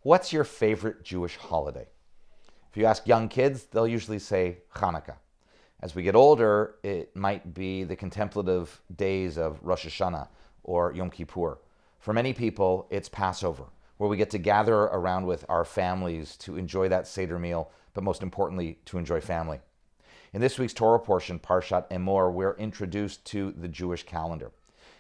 What's your favorite Jewish holiday? If you ask young kids, they'll usually say Hanukkah. As we get older, it might be the contemplative days of Rosh Hashanah or Yom Kippur. For many people, it's Passover, where we get to gather around with our families to enjoy that Seder meal, but most importantly, to enjoy family. In this week's Torah portion, Parshat Emor, we're introduced to the Jewish calendar.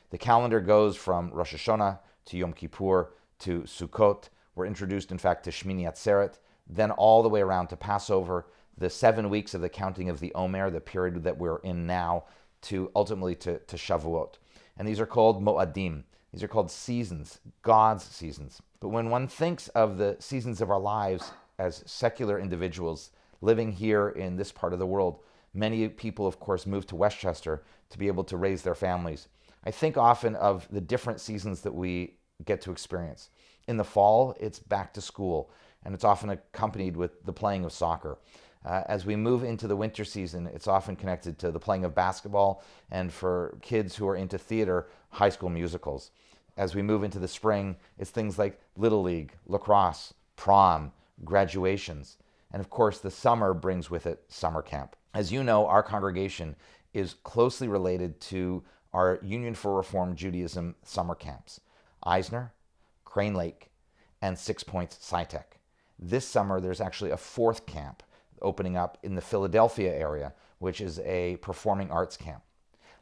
The calendar goes from Rosh Hashanah to Yom Kippur to Sukkot. We're introduced, in fact, to Shmini Atzeret, then all the way around to Passover, the 7 weeks of the counting of the Omer, the period that we're in now, to ultimately to Shavuot. And these are called Mo'adim. These are called seasons, God's seasons. But when one thinks of the seasons of our lives as secular individuals living here in this part of the world, many people, of course, move to Westchester to be able to raise their families. I think often of the different seasons that we get to experience. In the fall, it's back to school, and it's often accompanied with the playing of soccer. As we move into the winter season, it's often connected to the playing of basketball, and for kids who are into theater, high school musicals. As we move into the spring, it's things like Little League, lacrosse, prom, graduations. And of course, the summer brings with it summer camp. As you know, our congregation is closely related to our Union for Reform Judaism summer camps, Eisner, Crane Lake, and 6 Points SciTech. This summer, there's actually a fourth camp opening up in the Philadelphia area, which is a performing arts camp.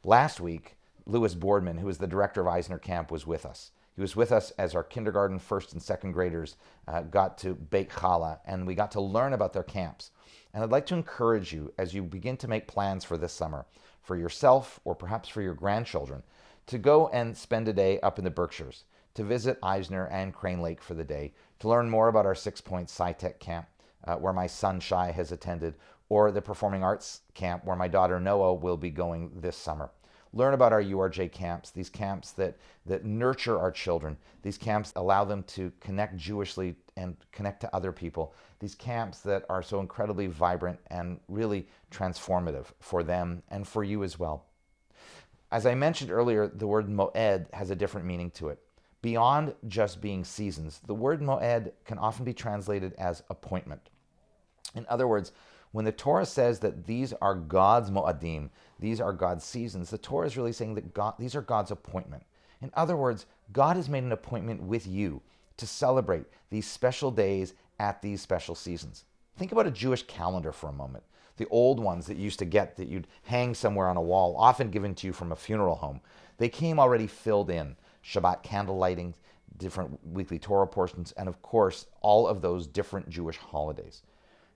Last week, Louis Boardman, who is the director of Eisner Camp, was with us. He was with us as our kindergarten, first, and second graders got to bake challah, and we got to learn about their camps. And I'd like to encourage you, as you begin to make plans for this summer, for yourself or perhaps for your grandchildren, to go and spend a day up in the Berkshires, to visit Eisner and Crane Lake for the day, to learn more about our 6 Points SciTech camp, where my son Shai has attended, or the Performing Arts camp, where my daughter Noah will be going this summer. Learn about our URJ camps, these camps that nurture our children. These camps allow them to connect Jewishly and connect to other people. These camps that are so incredibly vibrant and really transformative for them and for you as well. As I mentioned earlier, the word moed has a different meaning to it. Beyond just being seasons, the word moed can often be translated as appointment. In other words, when the Torah says that these are God's mo'adim, these are God's seasons, the Torah is really saying that these are God's appointment. In other words, God has made an appointment with you to celebrate these special days at these special seasons. Think about a Jewish calendar for a moment. The old ones that you used to get that you'd hang somewhere on a wall, often given to you from a funeral home, they came already filled in. Shabbat candle lighting, different weekly Torah portions, and of course, all of those different Jewish holidays.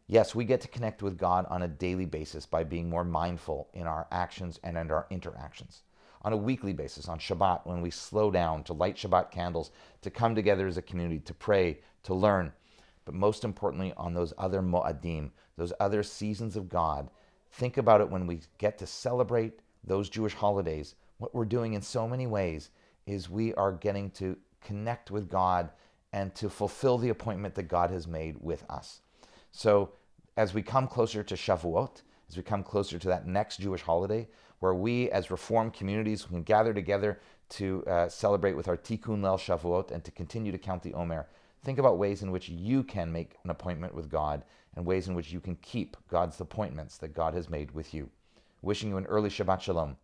Yes, we get to connect with God on a daily basis by being more mindful in our actions and in our interactions. On a weekly basis, on Shabbat, when we slow down to light Shabbat candles, to come together as a community, to pray, to learn. But most importantly, on those other mo'adim, those other seasons of God, think about it when we get to celebrate those Jewish holidays. What we're doing in so many ways is we are getting to connect with God and to fulfill the appointment that God has made with us. So as we come closer to Shavuot, as we come closer to that next Jewish holiday, where we as Reformed communities can gather together to celebrate with our Tikkun Leil Shavuot and to continue to count the Omer, think about ways in which you can make an appointment with God and ways in which you can keep God's appointments that God has made with you. Wishing you an early Shabbat Shalom.